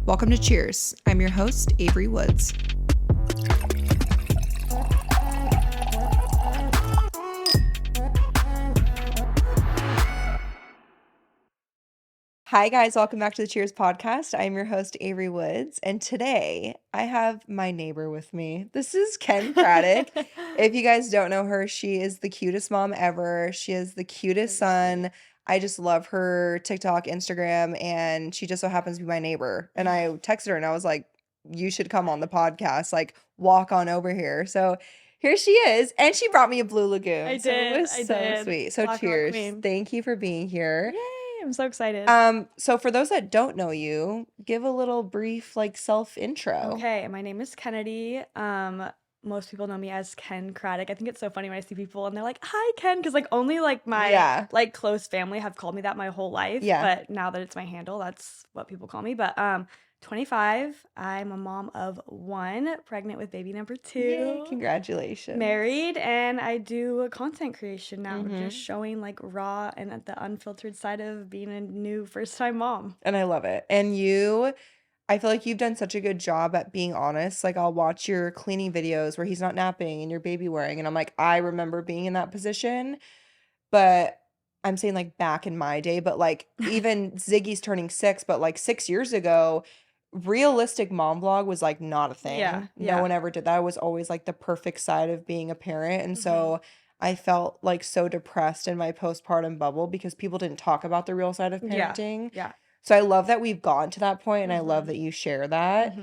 Welcome to Cheers. I'm your host, Avery Woods. Hi, guys. Welcome back to the Cheers podcast. I'm your host, Avery Woods, and today I have my neighbor with me. This is Ken Craddock. If you guys don't know her, she is the cutest mom ever. She is the cutest son. I just love her TikTok, Instagram, and she just so happens to be my neighbor. And I texted her and I was like, you should come on the podcast, like walk on over here. So here she is. And she brought me a Blue Lagoon. I So it did. was I so did. sweet. So Black Rock cheers. Queen. Thank you for being here. Yay! I'm so excited. So for those that don't know you, give a little brief like self intro. Okay, my name is Kennedy. Most people know me as Ken Craddock. I think it's so funny when I see people and they're like, "Hi, Ken," because like only like my Yeah. like close family have called me that my whole life. Yeah. But now that it's my handle, that's what people call me. But 25. I'm a mom of one, pregnant with baby number 2. Yay, congratulations. Married, and I do content creation now, Mhm. just showing like raw and the unfiltered side of being a new first-time mom. And I love it. And I feel like you've done such a good job at being honest. Like I'll watch your cleaning videos where he's not napping and you're baby wearing, and I'm like, I remember being in that position. But I'm saying like back in my day, but like even Ziggy's turning 6, but like 6 years ago, realistic mom vlog was like not a thing. Yeah, No yeah. one ever did that. It was always like the perfect side of being a parent. And so I felt like so depressed in my postpartum bubble because people didn't talk about the real side of Yeah. parenting. Yeah. So I love that we've gotten to that point, and I love that you share that.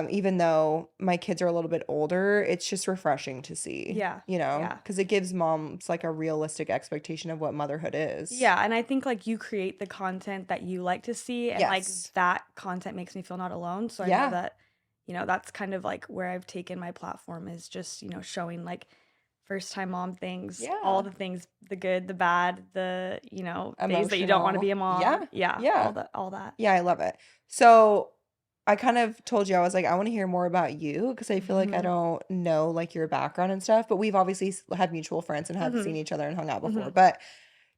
Even though my kids are a little bit older, it's just refreshing to see. Yeah, You know, yeah. because it gives moms like a realistic expectation of what motherhood is. Yeah, and I think like you create the content that you like to see, and like Yes. that content makes me feel not alone. So I Yeah. know that, that's kind of like where I've taken my platform is just, showing like first time mom things, all Yeah. the things, the good, the bad, the, days that you don't want to be a mom. Yeah. Yeah. Yeah. All that. Yeah, I love it. So I kind of told you, I was like, I want to hear more about you because I feel like I Mhm. don't know like your background and stuff, but we've obviously had mutual friends and have Mhm. seen each other and hung out before. Mhm. But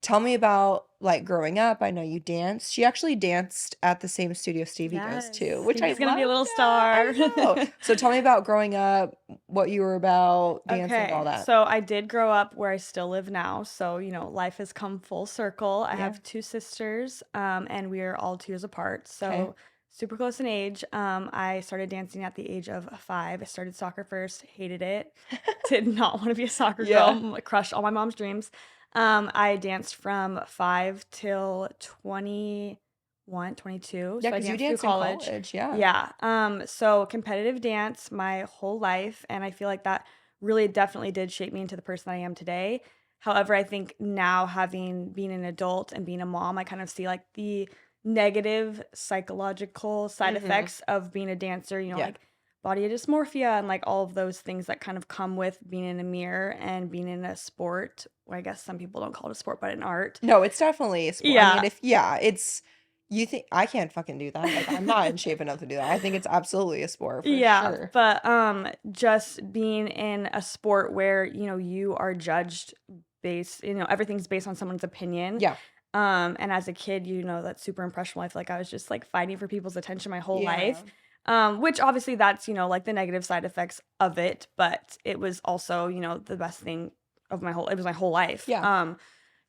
tell me about like growing up. I know you danced. She actually danced at the same studio Stevie goes to, Yes. which I Stevie's gonna be a love little that. star. I know. So tell me about growing up, what you were about, dancing, all Okay, that. so I did grow up where I still live now. So, life has come full circle. I Yeah. have 2 sisters, and we are all 2 years apart. Okay. So, super close in age. I started dancing at the age of 5. I started soccer first, hated it, did not want to be a soccer Yeah. girl, crushed all my mom's dreams. I danced from 5 till 21, 22. Yeah, So I because you danced through danced in college. college. Yeah. Yeah. So competitive dance my whole life, and I feel like that really definitely did shape me into the person I am today. However, I think now being an adult and being a mom, I kind of see like the negative psychological side Mhm. effects of being a dancer, Yeah. like body dysmorphia and like all of those things that kind of come with being in a mirror and being in a sport. Well, I guess some people don't call it a sport, but an art. No, it's definitely a sport. I mean, Yeah. it's you think I can't fucking do that. Like I'm not in shape enough to do that. I think it's absolutely a sport for Yeah, sure. but just being in a sport where, you are judged based, everything's based on someone's opinion. Yeah. And as a kid, that's super impressionable. I feel like I was just like fighting for people's attention my whole life. Yeah. Which obviously that's, like the negative side effects of it, but it was also, the best thing of it was my whole life. Yeah.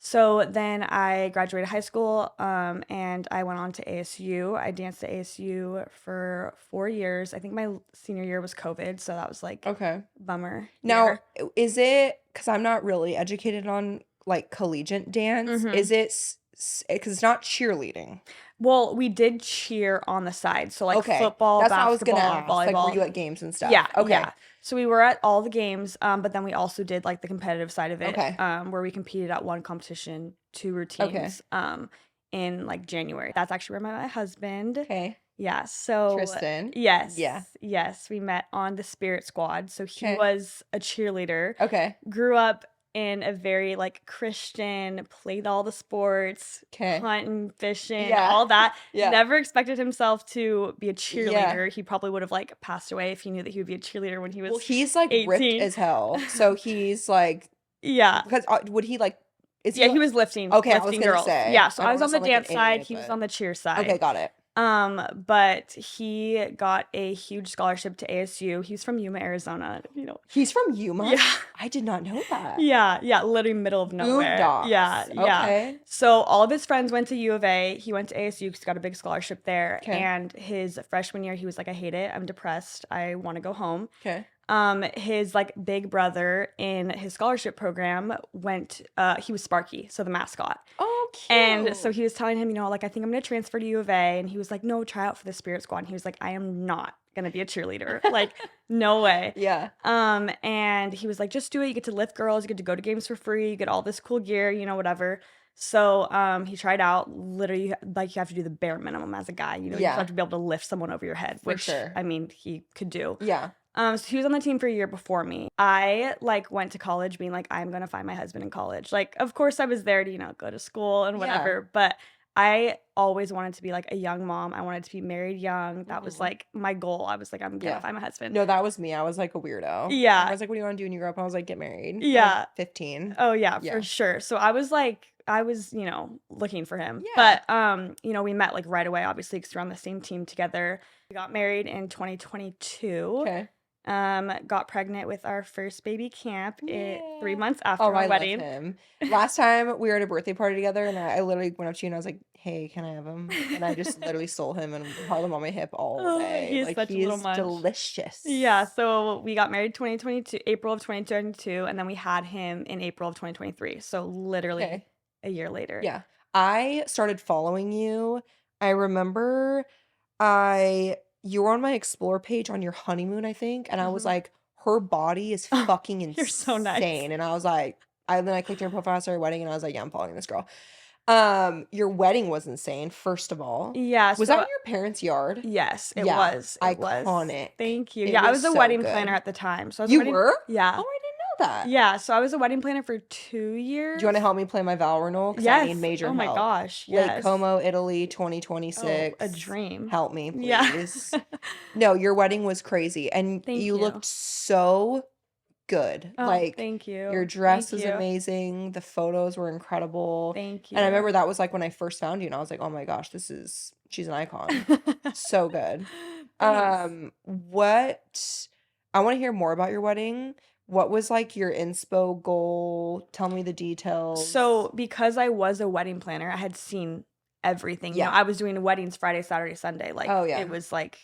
So then I graduated high school, and I went on to ASU. I danced at ASU for 4 years. I think my senior year was COVID, so that was like Okay. bummer Now, year. is it because I'm not really educated on like collegiate dance? Mhm. Is it because it's not cheerleading? Well, we did cheer on the side, so like Okay. football, That's what I was gonna basketball, ask. Like, were volleyball. you at games and stuff? Yeah, Okay. yeah. So we were at all the games, but then we also did like the competitive side of it, Okay. where we competed at one competition, 2 routines, in like January. That's actually where I met my husband. Okay. Yeah, so Tristan. yes, Yeah. yes, we met on the Spirit Squad. So he Okay. was a cheerleader. Okay. Grew up in a very like Christian, played all the sports, Okay. hunting, fishing, Yeah. all that. Yeah. Never expected himself to be a Yeah. cheerleader. He probably would have like passed away if he knew that he would be a cheerleader when he was Well, he's like ripped 18. as hell. So he's like, Yeah. because would he like, is Yeah, he he was lifting Okay, I was lifting gonna girls. say, Yeah, so I I don't was wanna on the sound like an dance side, idiot, he was but- on the cheer side. Okay, got it. But he got a huge scholarship to ASU. He's from Yuma, Arizona. He's from Yuma? Yeah. I did not know that. Yeah, literally middle of nowhere. Yeah. Boondocks. Okay. So all of his friends went to U of A. He went to ASU because he got a big scholarship there. Okay. And his freshman year, he was like, I hate it. I'm depressed. I want to go home. Okay. His like big brother in his scholarship program he was Sparky, so the mascot. Oh, cute. And so he was telling him, like, I think I'm going to transfer to U of A. And he was like, no, try out for the Spirit Squad. And he was like, I am not going to be a cheerleader. Like, no way. Yeah. And he was like, just do it. You get to lift girls. You get to go to games for free. You get all this cool gear, whatever. So he tried out. Literally, like, you have to do the bare minimum as a guy. You have to be able to lift someone over your head, which, sure. I mean, he could do. Yeah. So he was on the team for a year before me. I went to college being like, I'm gonna find my husband in college. Like, of course I was there to, go to school and whatever, but I always wanted to be like a young mom. I wanted to be married young. That was like my goal. I was like, I'm gonna find my husband. No, that was me. I was like a weirdo. Yeah. I was like, what do you want to do when you grow up? And I was like, get married. Yeah. Like 15. Oh yeah, for sure. So I was looking for him. Yeah. But we met like right away, obviously, because we're on the same team together. We got married in 2022. Okay. Got pregnant with our first baby camp 3 months after Oh, our I wedding. love him. Last time we were at a birthday party together, and I literally went up to you and I was like, hey, can I have him? And I just literally stole him and held him on my hip all day. He's like, such a little munch. Delicious. Yeah, so we got married April of 2022, and then we had him in April of 2023. So literally a year later. Yeah. I started following you. I remember you were on my Explore page on your honeymoon, I think, and I was like, her body is fucking insane. You're so nice. And I was like, then I clicked her profile, started wedding, and I was like, yeah, I'm following this girl. Your wedding was insane, first of all. Yeah. Was that in your parents' yard? Yes, it was. It was. Iconic. Thank you. I was a wedding planner at the time. So you were? Yeah. Oh, I didn't know that. Yeah, so I was a wedding planner for 2 years. Do you want to help me play my vow renewal? Because I need major help. Oh my gosh, yes. Lake Como, Italy, 2026. Oh, a dream. Help me, please. Yeah. No, your wedding was crazy. And Thank you you. Looked so good. Oh, thank you. Your dress was amazing. The photos were incredible. Thank you. And I remember that was like when I first found you, and I was like, oh my gosh, she's an icon. So good. What I want to hear more about your wedding. What was like your inspo goal? Tell me the details. So because I was a wedding planner, I had seen everything. Yeah. I was doing weddings Friday, Saturday, Sunday. Like, it was like,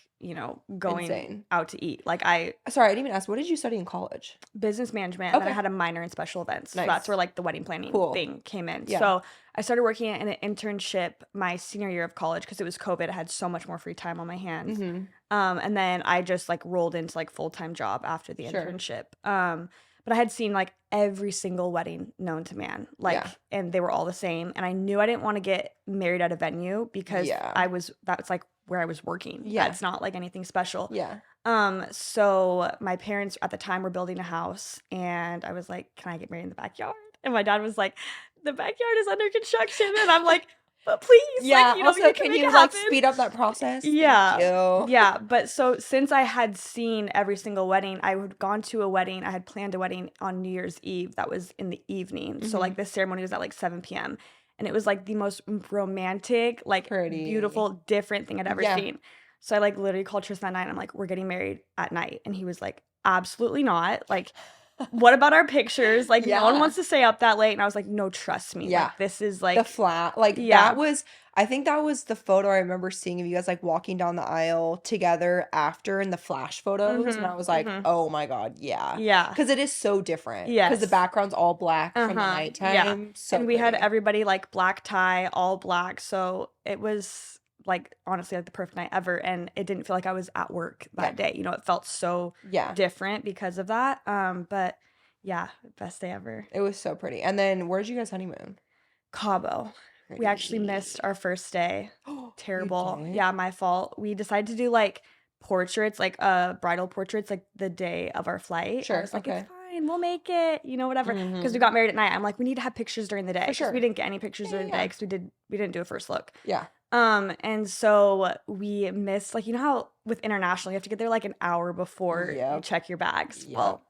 going Insane. out to eat. Like Sorry, I didn't even ask. What did you study in college? Business management. And then I had a minor in special events. Nice. So that's where like the wedding planning thing came in. Yeah. So I started working in an internship my senior year of college because it was COVID. I had so much more free time on my hands. And then I just like rolled into like full-time job after the internship. But I had seen like every single wedding known to man, and they were all the same. And I knew I didn't want to get married at a venue because that's like where I was working. Yeah. That's not like anything special. Yeah. So my parents at the time were building a house, and I was like, can I get married in the backyard? And my dad was like, the backyard is under construction. And I'm like, but please, yeah. like, Also, can you like speed up that process? Yeah. Thank you. Yeah. But so since I had seen every single wedding, I had gone to a wedding. I had planned a wedding on New Year's Eve that was in the evening. So like the ceremony was at like 7 p.m. And it was like the most romantic, like beautiful, different thing I'd ever seen. So I like literally called Tristan that night and I'm like, we're getting married at night. And he was like, absolutely not. Like, what about our pictures? Like, no one wants to stay up that late. And I was like, no, trust me. Like, this is like the flat. Like I think that was the photo I remember seeing of you guys like walking down the aisle together after in the flash photos. And I was like, oh my God, yeah. Yeah. Because it is so different. Yes. Because the background's all black from the nighttime. Yeah. So and we had everybody like black tie, all black. So it was like honestly like the perfect night ever. And it didn't feel like I was at work that day. It felt so different because of that. But yeah, best day ever. It was so pretty. And then where did you guys honeymoon? Cabo. We actually missed our first day. Terrible. Yeah, my fault. We decided to do like portraits, like bridal portraits, like the day of our flight. Sure. I was like, it's fine, we'll make it, whatever. Because we got married at night. I'm like, we need to have pictures during the day. Because we didn't get any pictures during the day because we didn't do a first look. Yeah. And so we missed, like, how with international you have to get there like an hour before you check your bags. Well,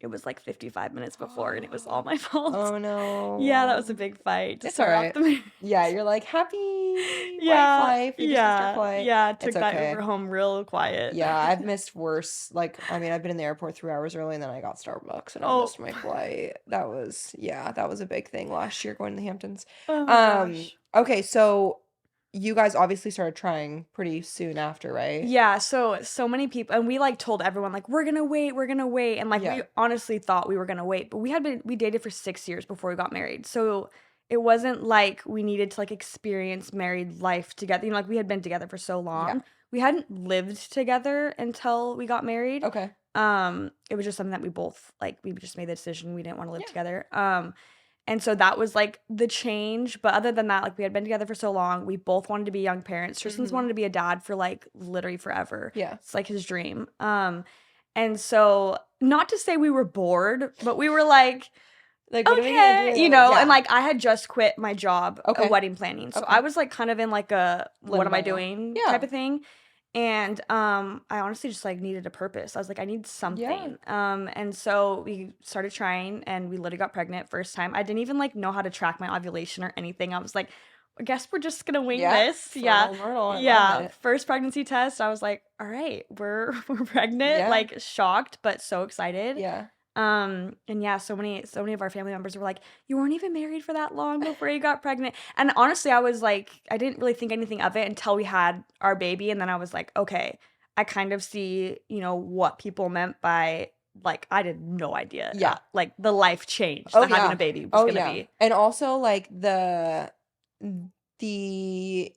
it was like 55 minutes before and it was all my fault. Oh Yeah, that was a no. big fight to It's start off alright. the marriage. Yeah, you're like, "Happy wife Yeah, life, we just missed our yeah, flight." yeah, It's took that Uber okay. home real quiet. Yeah, I've missed worse. Like, I mean, I've been in the airport 3 hours early and then I got Starbucks and I Oh. missed my flight. That was a big thing last year going to the Hamptons. Oh my gosh. Okay, so you guys obviously started trying pretty soon after, right? Yeah, so many people, and we like told everyone like we're gonna wait, and like we Yeah. honestly thought we were gonna wait, but we dated for 6 years before we got married, so it wasn't like we needed to like experience married life together. You know, like we had been together for so Yeah. long, we hadn't lived together until we got married. Okay. It was just something that we both like. We just made the decision we didn't want to live Yeah. together. And so that was like the change. But other than that, like we had been together for so long. We both wanted to be young parents. Tristan's Mhm. wanted to be a dad for like literally forever. Yeah. It's like his dream. And so not to say we were bored, but we were like, Like, what are we gonna okay, do? you know, and Yeah. like I had just quit my job of Okay. wedding planning. So Okay. I was like kind of in like a what am I Limbo. doing Yeah. type of thing. And I honestly just like needed a purpose. I was like, I need Yeah. something. And so we started trying and we literally got pregnant first time. I didn't even like know how to track my ovulation or anything. I was like, I guess we're just gonna wing Yeah. this. Yeah. Fertile Myrtle, I love Yeah. it. First pregnancy test, I was like, all right, we're pregnant. Yeah. Like shocked, but so excited. Yeah. And yeah, so many of our family members were like, you weren't even married for that long before you got pregnant. And honestly, I was like, I didn't really think anything of it until we had our baby. And then I was like, okay, I kind of see, you know, what people meant by like, I had no idea. Yeah. Like the life change Oh that having yeah. a baby was Oh gonna yeah. be. And also like the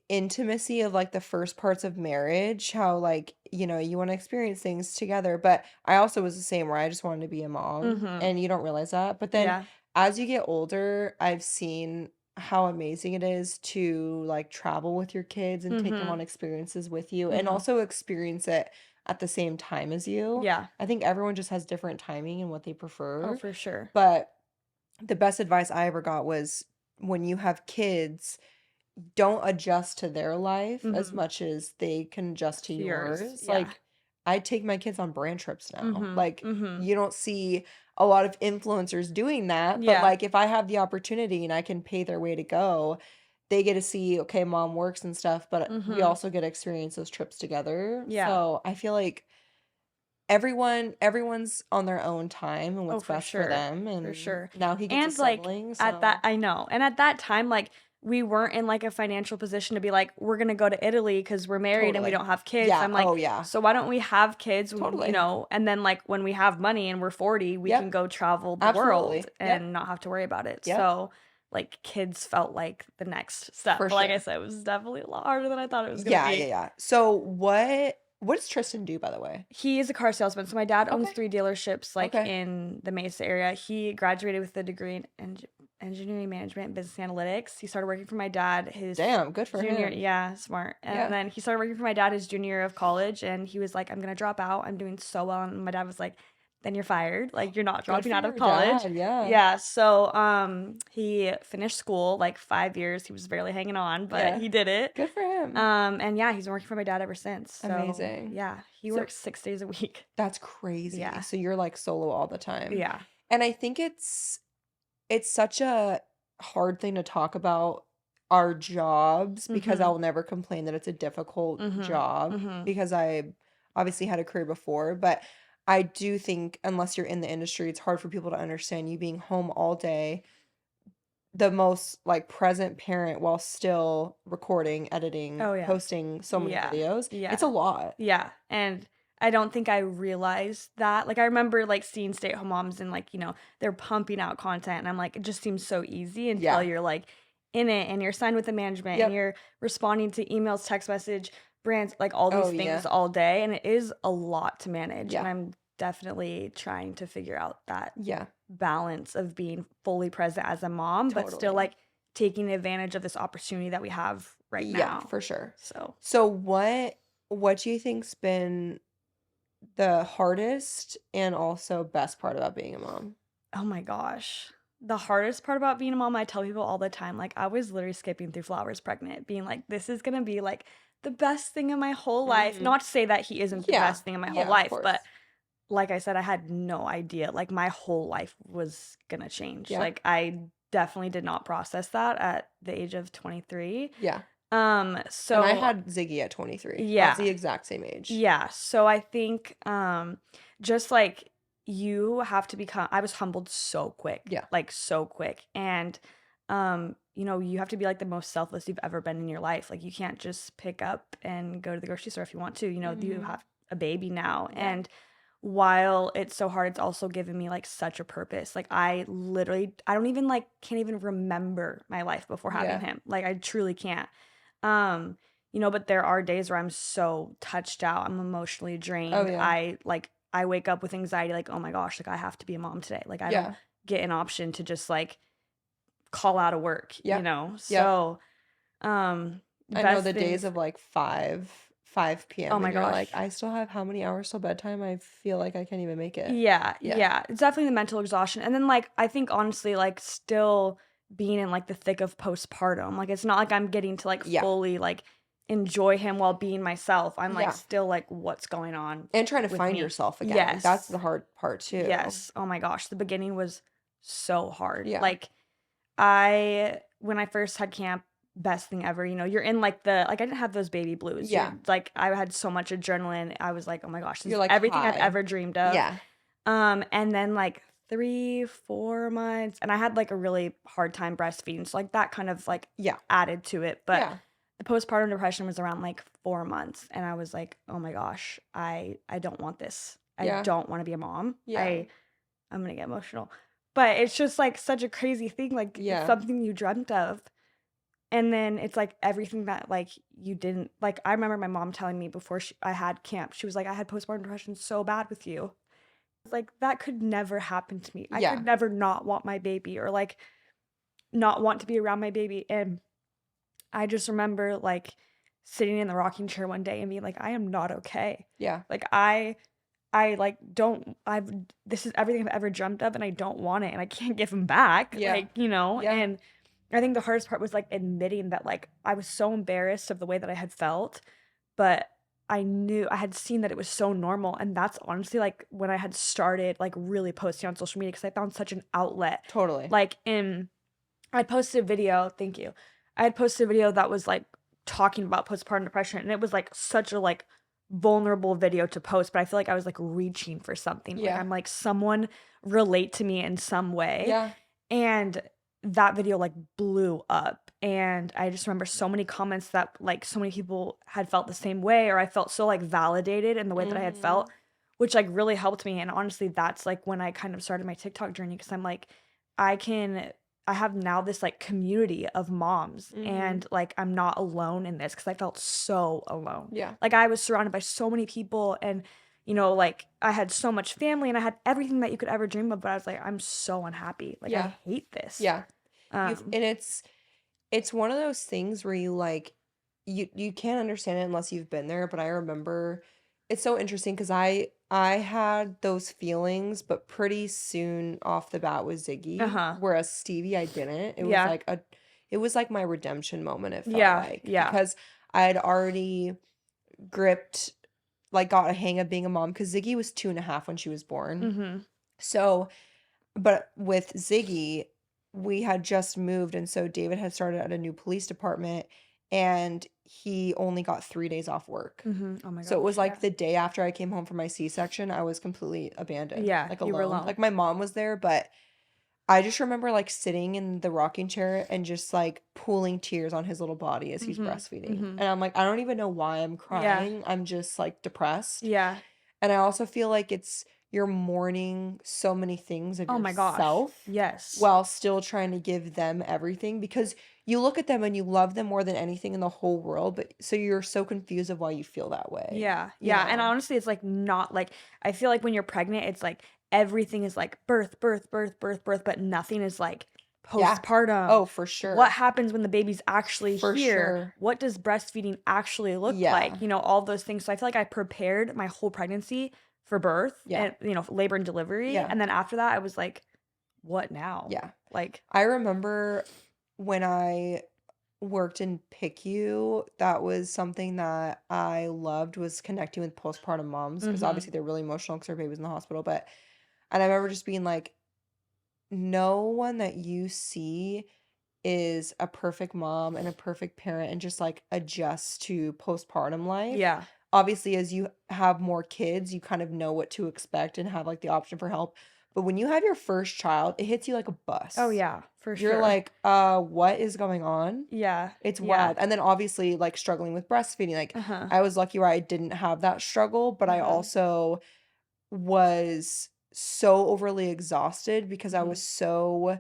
intimacy of like the first parts of marriage, how like, you know, you want to experience things together. But I also was the same where I just wanted to be a mom Mm-hmm. and you don't realize that. But then Yeah. as you get older, I've seen how amazing it is to like travel with your kids and take them Mm-hmm. on experiences with you and Mm-hmm. also experience it at the same time as you. Yeah. I think everyone just has different timing and what they Oh, prefer. for sure. But the best advice I ever got was when you have kids, don't adjust to their life as Mm-hmm. much as they can adjust to Yours. yours. Yeah. Like, I take my kids on brand trips now. Mm-hmm. Like, Mm-hmm. you don't see a lot of influencers doing that, but Yeah. like, if I have the opportunity and I can pay their way to go, they get to see, okay, mom works and stuff, but we Mm-hmm. also get to experience those trips together. Yeah. So I feel like everyone's on their own time and Oh, what's for best for sure. them. For And sure. now he gets a And like sibling, at that, so I know. And at that time, like we weren't in like a financial position to be like, we're gonna go to Italy because we're married and we totally. don't have kids. Yeah. I'm like, Oh yeah. so why don't we have kids when, you Totally. know, and then like when we have money and we're 40, we can Yep. go travel the Absolutely. world Yep. and not have to worry about it. Yep. So like kids felt like the next step. For But like I sure. said, it was definitely a lot harder than I thought it was gonna Yeah, be. yeah, yeah. So what does Tristan do, by the way? He is a car salesman. So my dad owns Okay. 3 dealerships like Okay. in the Mesa area. He graduated with a degree in engineering management and business analytics. He started working for my dad his Damn, good for junior, him. yeah, smart. And Yeah. then he started working for my dad his junior year of college, and he was like, I'm gonna drop out. I'm doing so well. And my dad was like, then you're fired. Like you're not Good dropping for out of your college. dad. Yeah. Yeah. So he finished school like 5 years. He was barely hanging on, but Yeah. he did it. Good for him. And yeah, he's been working for my dad ever since. So Amazing. yeah, he So works 6 days a week. that's crazy. Yeah. So you're like solo all the time. Yeah. And I think it's such a hard thing to talk about our jobs because Mhm. I'll never complain that it's a difficult Mhm. job Mhm. because I obviously had a career before, but I do think unless you're in the industry, it's hard for people to understand you being home all day, the most like present parent while still recording, editing, Oh yeah. posting so many Yeah. videos. It's Yeah. a lot. Yeah. And I don't think I realized that. Like I remember like seeing stay-at-home moms and like, you know, they're pumping out content and I'm like, it just seems so easy until Yeah. you're like in it and you're signed with the management and Yep. you're responding to emails, text message, brands, like all these Oh yeah. things all day. And it is a lot to manage. And Yeah. I'm definitely trying to figure out that Yeah. balance of being fully present as a mom, but still Totally. like taking advantage of this opportunity that we have right Yeah, now. for sure. So So what do you think's been the hardest and also best part about being a mom? oh my gosh. The hardest part about being a mom, I tell people all the time, like I was literally skipping through flowers pregnant, being like, this is gonna be like the best thing in my whole life. Mhm. Not to say that he isn't the Yeah. best thing in my whole Yeah, of life, course. but like I said, I had no idea. Like my whole life was gonna change. Yeah. Like I definitely did not process that at the age of 23. Yeah. And I So had Ziggy at 23. I was yeah. the exact same age. Yeah. So I think just like you have to become I was humbled so quick. Yeah. Like so quick. And you have to be like the most selfless you've ever been in your life. Like you can't just pick up and go to the grocery store if you want to. You Mhm. have a baby now. Yeah. And while it's so hard, it's also given me like such a purpose. Like I don't even like can't even remember my life before having Yeah. him. Like I truly can't. Um, but there are days where I'm so touched out. I'm emotionally Oh, drained. yeah. I wake up with anxiety, like, oh my gosh, like I have to be a mom today. Like I don't Yeah. get an option to just like call out of work, Yep. Yep. So I know best the days things. of like 5 Oh p.m. my and you're like, gosh. I still have how many hours till bedtime? I feel like I can't even make it. Yeah, Yeah. yeah. It's definitely the mental exhaustion. And then like I think honestly, like still being in like the thick of postpartum. Like it's not like I'm getting to like Yeah. fully like enjoy him while being myself. I'm like Yeah. still like what's going on And trying to with find me. yourself again. That's the Yes. hard part too. Yes. Oh my gosh. The beginning was so hard. Yeah. Like when I first had camp, best thing ever, you're in like I didn't have those baby blues. Yeah. Like I had so much adrenaline. I was like, oh my gosh, this You're is like everything I've high. ever dreamed of. Yeah. And then like 3-4 months, and I had like a really hard time breastfeeding. So like that kind of like Yeah. added to it. But Yeah. the postpartum depression was around like 4 months, and I was like, oh my gosh, I don't want this. I Yeah. don't want to be a mom. Yeah. I'm gonna get emotional. But it's just like such a crazy thing. Like it's Yeah. something you dreamt of. And then it's like everything that like you didn't like. I remember my mom telling me before I had camp, she was like, I had postpartum depression so bad with you. It's like that could never happen to me. I Yeah. could never not want my baby or like not want to be around my baby. And I just remember like sitting in the rocking chair one day and being like, I am not okay. Yeah. Like like don't I've this is everything I've ever dreamt of and I don't want it and I can't give him back. Yeah. Like, Yeah. and I think the hardest part was like admitting that like I was so embarrassed of the way that I had felt, but I had seen that it was so normal. And that's honestly like when I had started like really posting on social media because I found such an outlet. Totally. Like I posted a video, thank you. I had posted a video that was like talking about postpartum depression and it was like such a like vulnerable video to post, but I feel like I was like reaching for something. Like Yeah. I'm like someone relate to me in some way. Yeah. And that video like blew up. And I just remember so many comments that like so many people had felt the same way, or I felt so like validated in the way that I had Mhm. felt, which like really helped me. And honestly, that's like when I kind of started my TikTok journey because I'm like, I have now this like community of moms Mhm. and like I'm not alone in this because I felt so alone. Yeah. Like I was surrounded by so many people and like I had so much family and I had everything that you could ever dream of, but I was like, I'm so unhappy. Like Yeah. I hate this. Yeah. And Um, it's one of those things where you like you can't understand it unless you've been there, but I remember it's so interesting because I had those feelings, but pretty soon off the bat with Ziggy, uh-huh. whereas Stevie I didn't. Yeah. It was like my redemption moment, it felt Yeah. like, Yeah. because I had already gripped, like got a hang of being a mom because Ziggy was 2.5 when she was born. Mm-hmm. So, but with Ziggy, we had just moved, and so David had started at a new police department, and he only got 3 days off work. Mm-hmm. Oh my So it gosh. was like Yeah. the day after I came home from my C-section, I was completely abandoned, Yeah, like you were alone. alone. Like my mom was there, but I just remember like sitting in the rocking chair and just like pooling tears on his little body as he's Mm-hmm. breastfeeding. Mm-hmm. And I'm like, I don't even know why I'm Yeah. crying. I'm just like depressed. Yeah. And I also feel like you're mourning so many things of Oh my gosh. yourself Yes. while still trying to give them everything because you look at them and you love them more than anything in the whole world, but so you're so confused of why you feel that way, Yeah. you Yeah. And know? honestly, it's like not like I feel like when you're pregnant, it's like everything is like birth, birth, birth, birth, birth, but nothing is like Yeah. postpartum. Oh, for What sure. happens when the baby's actually For here? sure. What does breastfeeding actually look Yeah. like? All those things. So I feel like I prepared my whole pregnancy for birth Yeah. and labor and delivery. Yeah. And then after that, I was like, what now? Yeah. Like, I remember when worked in PICU, that was something that I loved, was connecting with postpartum moms because Mhm. obviously they're really emotional because their baby's in the hospital. But and I remember just being like, no one that you see is a perfect mom and a perfect parent and just like adjust to postpartum life. Yeah. Obviously, as you have more kids, you kind of know what to expect and have like the option for help. But when you have your first child, it hits you like a Oh, bus. yeah, for You're sure. like, what is going on? Yeah, It's yeah. wild. And then obviously like struggling with breastfeeding. Like Uh-huh, I was lucky where I didn't have that struggle, but I uh-huh, also was so overly exhausted because I was mhm. so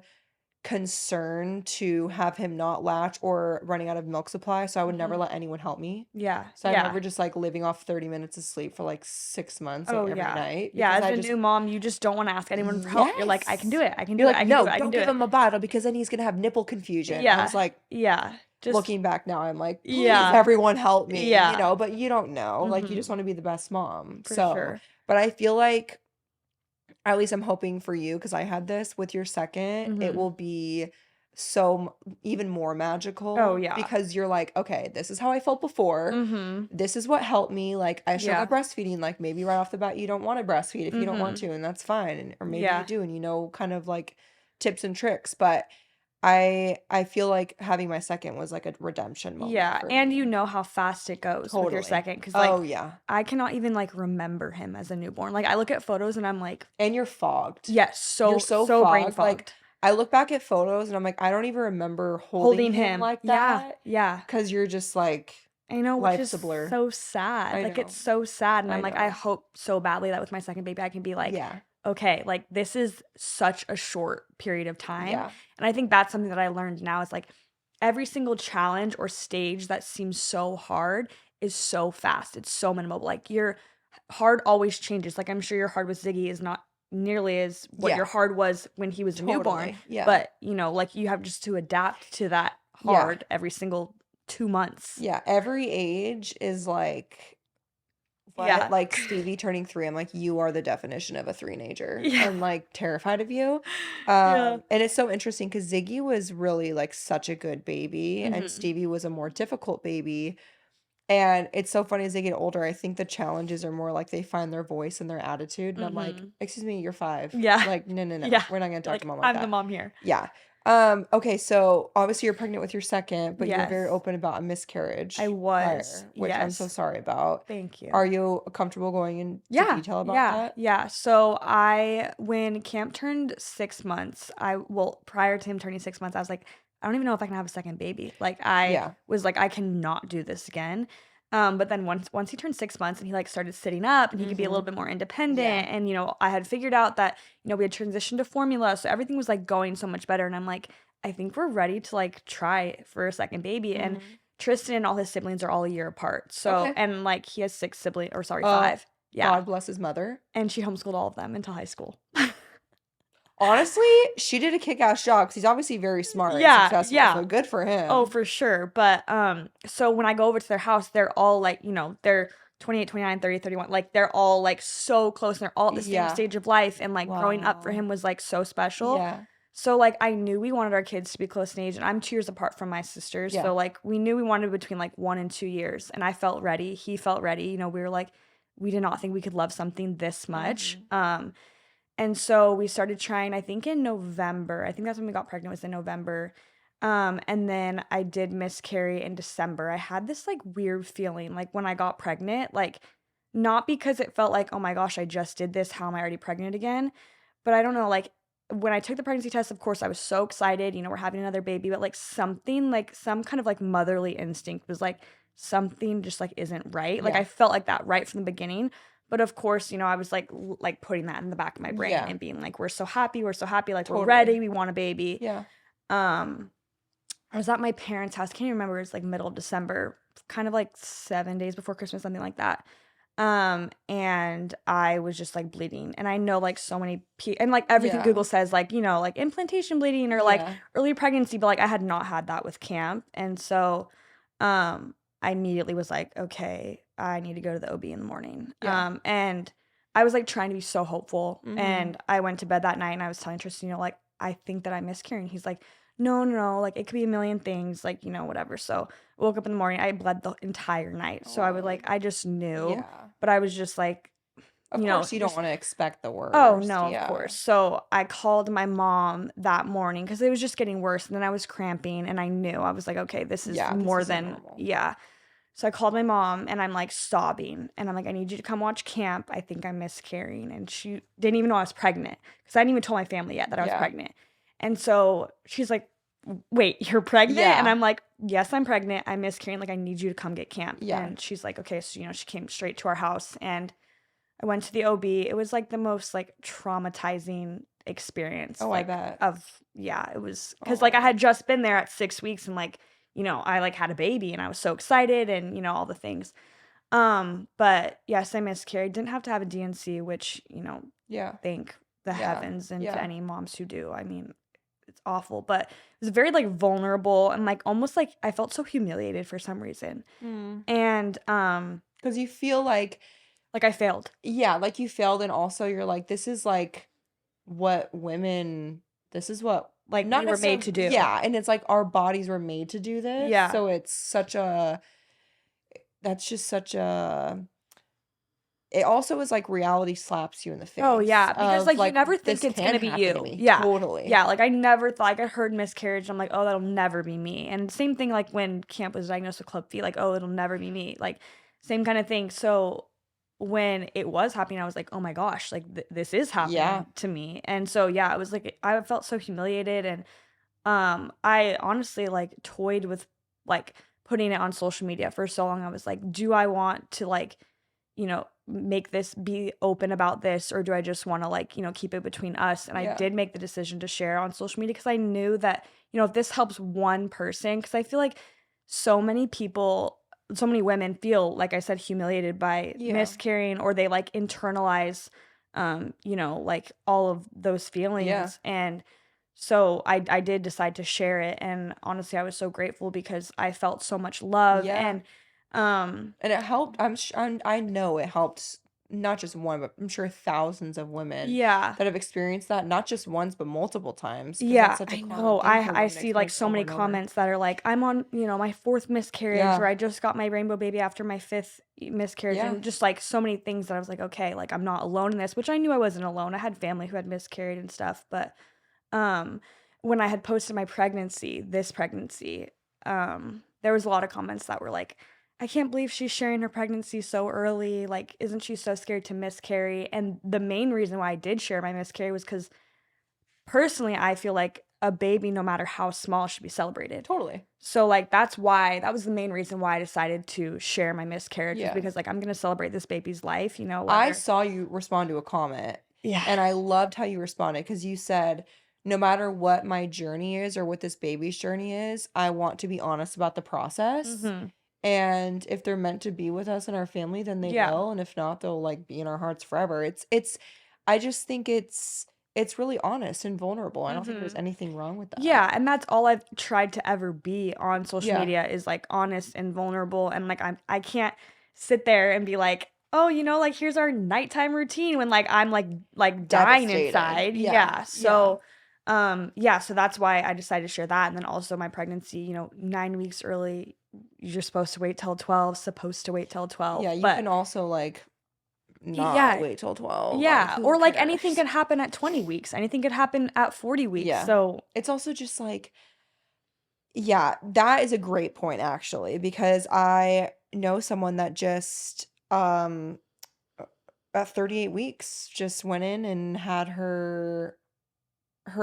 concerned to have him not latch or running out of milk supply, so I would never Mhm. let anyone help me. Yeah, So I yeah. remember just, like, living off 30 minutes of sleep for, like, 6 months, like, Oh, every yeah. night Yeah, because as I a just new mom, you just don't wanna ask anyone for help. You're like, "I can do Yes! it, I can You're do it, like, I can do "No, it, I can don't do give it." him a bottle because then he's gonna have nipple confusion." I was Yeah, like, yeah. Just looking back now, I'm like, "Please, yeah, everyone help me," yeah. but you don't know, like, you just Mhm. wanna be the best mom, For so sure. but I feel like at least I'm hoping for you because I had this with your second, it Mhm. will be so even more Oh, magical yeah. because you're like, okay, this is how I felt before. Mhm. This is what helped me. Like, I struggle Yeah. with breastfeeding. Like, maybe right off the bat, you don't want to breastfeed if you don't want Mhm. to, and that's fine. Or maybe you Yeah. do, and you know, kind of like tips and tricks. But I feel like having my second was like a redemption moment Yeah, for and you me. know how fast it goes with your Totally. second, because like, Oh, yeah. I cannot even, like, remember him as a newborn. Like, I look at photos and I'm like, And you're fogged. yes, You're so so so brain fogged, like, fogged. I look back at photos and I'm like, I don't even remember holding Holding him him. like Yeah, that, yeah. because 'cause you're just like, I know, which is life's a blur. so sad. I Like, it's know, so sad, and I'm I like, I know. hope so badly that with my second baby, I can be like, Yeah, "Okay, like, this is such a short period of time," yeah, and I think that's something that I learned now is, like, every single challenge or stage that seems so hard is so fast, it's so minimal, like, your hard always changes, like, I'm sure your hard with Ziggy is not nearly as what your yeah, hard was when he was a newborn, totally, yeah, but, like, you have just to adapt to that yeah, hard every single 2 months. yeah, every age is like what? Yeah. Like, Stevie turning 3, I'm like, "You are the definition of a three-nager," Yeah. and, like, terrified of you, Yeah. and it's so interesting because Ziggy was really, like, such a good baby, and Mhm. Stevie was a more difficult baby. And it's so funny as they get older, I think the challenges are more like they find their voice and their attitude, and I'm like, Mhm. "Excuse me, you're 5." Yeah. Like, "No, no, Yeah. no. We're not gonna You're talk to like, mom like "I'm the that." mom here." Yeah. Okay, so obviously you're pregnant with your second, but you were very Yes. open about a I miscarriage was. prior, which I'm so Yes. sorry about. Thank you. Are you comfortable going into Yeah. detail about Yeah. that? Yeah. So when Camp turned 6 months, prior to him turning 6 months, I was like, "I don't even know if I can have a second baby." Like, I Yeah. was like, "I cannot do this again." But then once he turned 6 months and he, like, started sitting up and he could be a little Mhm. bit more Yeah. independent and, I had figured out that, we had transitioned to formula, so everything was, like, going so much better, and I'm like, "I think we're ready to, like, try for a second baby," and Mhm. Tristan and all his siblings are all a year apart, so Okay. and, like, he has 6 siblings, or sorry, Uh, 5. Yeah. God bless his mother. And she homeschooled all of them until high school. Honestly, she did a kick-ass job 'cause he's obviously very smart and Yeah, successful, yeah. so good for Oh, him. for sure, but, so when I go over to their house, they're all, like, they're 28, 29, 30, 31, like, they're all, like, so close, and they're all at the same Yeah. stage of life, and, like, growing up for Wow. him was, like, so special. Yeah. So, like, I knew we wanted our kids to be close in age, and I'm 2 years apart from my sisters, Yeah. so, like, we knew we wanted between, like, 1 and 2 years, and I felt ready, he felt ready, we were like, we did not think we could love something this much, Mhm. and so we started trying, I think in November. I think that's when we got pregnant, was in November. And then I did miscarry in December. I had this like weird feeling like when I got pregnant, like not because it felt like, oh my gosh, I just did this. How am I already pregnant again? But I don't know, like when I took the pregnancy test, of course, I was so excited, we're having another baby, but like something like some kind of like motherly instinct was like something just like isn't right. Like I Yeah. felt like that right from the beginning. But of course, I was like like putting that in the back of my brain Yeah. and being like, we're so happy, like we're Totally. ready, we want a baby. Yeah. Um, I was at my parents' house. Can't even remember. It was like middle of December, kind of like 7 days before Christmas, something like that. And I was just like bleeding, and I know like so many and like everything Yeah. Google says, like like implantation bleeding or like Yeah. early pregnancy, but like I had not had that with camp, and so, I immediately was like, okay, I need to go to the OB in the morning. Yeah. And I was like trying to be so hopeful, Mhm. and I went to bed that night, and I was telling Tristan, like I think that I'm miscarrying. He's like, no, no, no, like, it could be a million things, like, whatever. So, I woke up in the morning, I bled the entire night. So, Oh, I just knew, yeah. but I was just like, Of course, you don't just wanna expect the oh, worst. no, of Yeah. course. So, I called my mom that morning because it was just getting worse, and then I was cramping, and I knew. I was like, "Okay, this is Yeah, this more isn't than" normal. yeah. So, I called my mom, and I'm, like, sobbing, and I'm like, "I need you to come watch camp. I think I'm miscarrying," and she didn't even know I was pregnant because I hadn't even told my family yet that I was Yeah. pregnant. And so, she's like, "Wait, you're pregnant?" And Yeah. I'm like, "Yes, I'm pregnant. I'm miscarrying, like, I need you to come get camp." Yeah. And she's like, "Okay." So, she came straight to our house, and I went to the OB. It was, like, the most, like, traumatizing experience, Oh, I like, bet. of yeah, it was because like, I Oh. had just been there at 6 weeks and, like, I, like, had a baby, and I was so excited and, all the things. But yes, I miscarried. Didn't have to have a DNC, which, Yeah. thank the Yeah. heavens and to Yeah. any moms who do. I mean, it's awful, but it was very, like, vulnerable and, like, almost like I felt so humiliated for some reason. Mm. And, 'Cause you feel like like I failed. yeah, like you failed, and also you're like, this is like what women this is what Like, not we were made necessarily to do. yeah, and it's like our bodies were made to do this, Yeah. so it's such a that's just such a it also is like reality slaps you in the Oh, face yeah, because, of like, you like, never think "This it's can gonna be happen to you. me." Yeah. Totally. Yeah, like, I never thought like, I heard miscarriage, I'm like, "Oh, that'll never be me." And same thing, like, when Camp was diagnosed with club feet, like, "Oh, it'll never be me." Like, same kinda thing. So, when it was happening, I was like, "Oh my gosh, like, this is Yeah. happening to me." And so, yeah, it was like I felt so humiliated and, I honestly, like, toyed with, like, putting it on social media for so long. I was like, "Do I want to, like, make this be open about this, or do I just wanna, like, keep it between us?" And I Yeah. did make the decision to share on social media because I knew that, if this helps one person, because I feel like so many women feel, like I said, humiliated by Yeah. miscarrying, or they, like, internalize, like, all of those Yeah. feelings, and so I did decide to share it, and honestly, I was so grateful because I felt so much love, Yeah. and, um And it helped I know it helped not just one, but I'm sure thousands of women yeah. that have experienced that, not just once, but multiple times, because Yeah, that's such a I common know. thing for I women to see, like, experience so over many and over. comments that are like, "I'm on, my 4th miscarriage," or Yeah. "I just got my rainbow baby after my 5th miscarriage," Yeah. and just, like, so many things that I was like, "Okay, like, I'm not alone in this," which I knew I wasn't alone. I had family who had miscarried and stuff, but, um, when I had posted my this pregnancy, there was a lot of comments that were like, "I can't believe she's sharing her pregnancy so early, like, isn't she so scared to miscarry?" And the main reason why I did share my miscarry was because. Personally, I feel like a baby, no matter how small, should be celebrated. Totally. So, like, that was the main reason why I decided to share my miscarriage was Yeah. because, like, I'm gonna celebrate this baby's life, I whether saw you respond to a comment, yeah. and I loved how you responded because you said, "No matter what my journey is or what this baby's journey is, I want to be honest about the process, Mhm. and if they're meant to be with us and our family, then they Yeah. will, and if not, they'll, like, be in our hearts forever." It's I just think it's really honest and vulnerable. I don't think there's Mhm. anything wrong with that. Yeah, and that's all I've tried to ever be on social Yeah. media is, like, honest and vulnerable, and, like, I can't sit there and be like, "Oh, like, here's our nighttime routine," when, like, I'm, like, dying Devastated. inside. Yeah. Yeah, Yeah. so, yeah, so that's why I decided to share that, and then also my pregnancy, 9 weeks early, you're supposed to wait till 12, Yeah, you but can also, like, not yeah. wait till 12, like, Yeah, who or, like, anything cares? could happen at 20 weeks, anything could happen at 40 weeks, Yeah. so It's also just like yeah, that is a great point actually, because I know someone that just, at 38 weeks, just went in and had her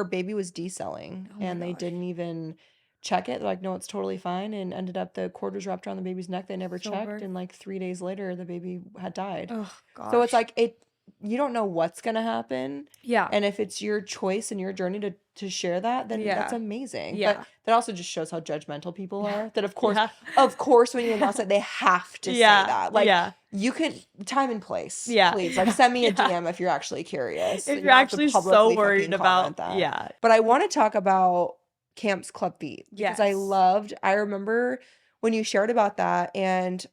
baby was decelling, oh my and they gosh, didn't even check it, they're like, "No, it's totally fine," and ended up the cord was wrapped around the baby's neck, they never checked, stillbirth. and, like, 3 days later, the baby had died. Oh So it's gosh. like you don't know what's gonna happen, Yeah. and if it's your choice and your journey to share that, then that's Yeah. amazing, but Yeah. that also just shows how judgmental people Yeah. are, that Yeah. of course, when you Yeah. announce it, they have to say Yeah. that, like, Yeah. you can time and place, Yeah. please, like, Yeah. send me a Yeah. DM if you're actually curious, If and you you're don't have to actually so publicly worried fucking about comment that. yeah. But I wanna talk about Camp's Club Feet, because Yes. I remember when you shared about that, and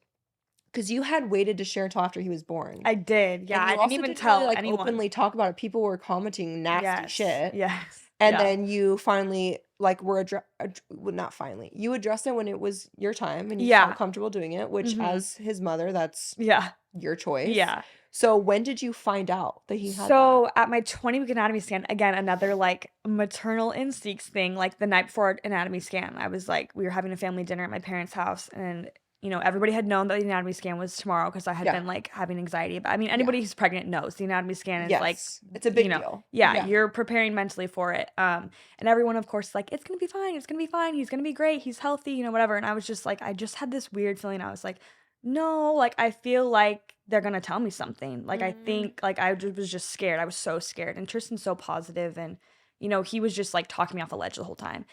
because you had waited to share until after he was born. I did. Yeah, And I you didn't also even didn't really, tell like, anyone. openly talk about it. People were commenting nasty Yes. shit. Yes. And Yeah. then you finally like well, not finally. You addressed it when it was your time and you Yeah. felt comfortable doing it, which Mhm. as his mother, that's Yeah. your choice. Yeah. So when did you find out that he had that? So at my 20-week anatomy scan, again, another like maternal instincts thing, like the night before our anatomy scan, I was like, we were having a family dinner at my parents' house, and everybody had known that the anatomy scan was tomorrow because I had Yeah. been like having anxiety. But I mean, Yeah. anybody who's pregnant knows the anatomy scan is like, Yes. It's a big deal. yeah, Yeah. you're preparing mentally for it. And everyone, of course, is like, it's gonna be fine, it's gonna be fine, he's gonna be great, he's healthy, whatever. And I was just like, I just had this weird feeling. I was like, no, like I feel like they're gonna tell me something. Like I think like was just scared. I was so scared. And Tristan's so positive, and he was just like talking me off a ledge the whole time.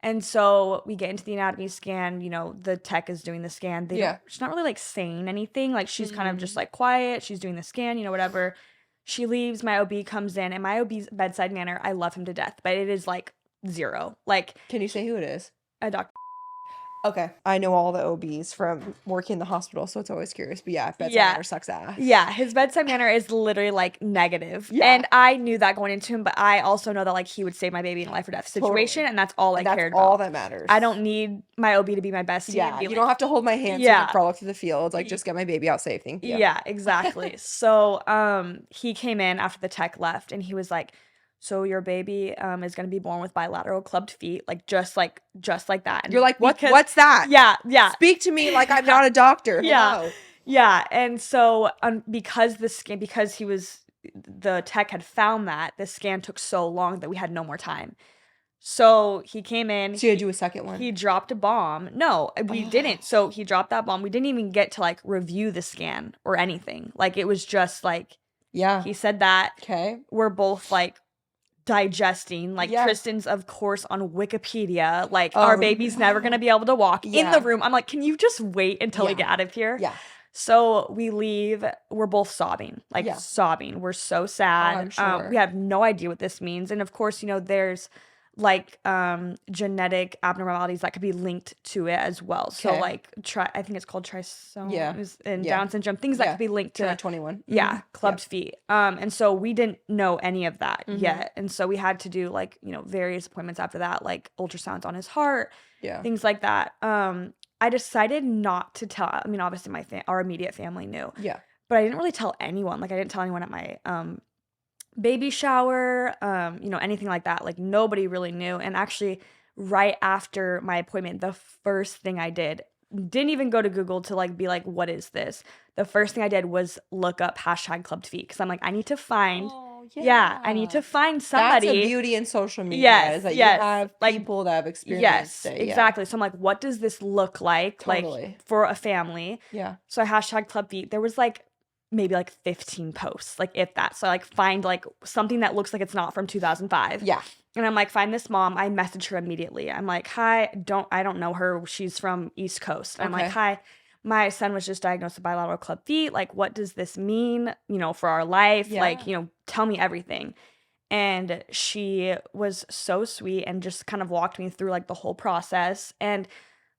And so we get into the anatomy scan, the tech is doing the scan. She's not really like saying anything. Like she's kind of just like quiet. She's doing the scan, whatever. She leaves, my OB comes in, and my OB's bedside manner, I love him to death, but it is like zero. Like, Can you say who it is? a doctor. Okay. I know all the OBs from working in the hospital, so it's always curious. But yeah, bedside Yeah. manner sucks ass. Yeah, his bedside manner is literally like negative. Yeah. And I knew that going into him, but I also know that like he would save my baby in a life or death situation, Totally. and that's all I And that's cared all about. that matters. I don't need my OB to be my bestie. Yeah, and be you like, don't have to hold my hand so we Yeah. can frolic through the fields. Like, just get my baby out safe. Thank you. Yeah, exactly. So he came in after the tech left, and he was like, so your baby is gonna be born with bilateral clubbed feet, like just like that. And You're like, what? because- What's that? Yeah. Speak to me like I'm not a doctor. Yeah. Hello. Yeah, and so because the tech had found that the scan took so long that we had no more time. So he came in. So you had to do a second one. He dropped a bomb. No, we didn't. So he dropped that bomb. We didn't even get to like review the scan or anything. Like it was just like Yeah. he said that. Okay. We're both like digesting. Like Yeah. Tristan's of course on Wikipedia. Like Oh, our baby's never gonna be able to walk in Yeah. the room. I'm like, can you just wait until we Yeah. get out of here? Yeah. So we leave. We're both sobbing, like Yeah. sobbing. We're so sad. I'm sure. We have no idea what this means. And of course, there's like genetic abnormalities that could be linked to it as well. So Okay. like I think it's called trisomy Yeah. and Yeah. Down syndrome, things that Yeah. could be linked to 21. yeah, clubbed feet. And so we didn't know any of that Mhm. yet. And so we had to do like, various appointments after that, like ultrasounds on his heart, Yeah. things like that. I decided not to tell. I mean, obviously our immediate family knew, Yeah. but I didn't really tell anyone. Like I didn't tell anyone at my baby shower, anything like that. Like nobody really knew. And actually, right after my appointment, the first thing I didn't even go to Google to like be like, what is this? The first thing I did was look up #clubbed feet because I'm like, I need to find. Oh, I need to find somebody. That's a beauty in social media. Yes, is that yes, you have like- people that have experienced Yes, it. Yeah. exactly. So I'm like, what does this look like? Totally. Like for a family. Yeah. So I #clubbed feet. There was like maybe like 15 posts, like if that. So I like find like something that looks like it's not from 2005. Yeah. And I'm like, find this mom. I message her immediately. I'm like, hi, I don't know her. She's from East Coast. I'm like, Okay. hi, my son was just diagnosed with bilateral clubbed feet. Like, what does this mean, for our life? Yeah. Like, tell me everything. And she was so sweet and just kind of walked me through like the whole process. And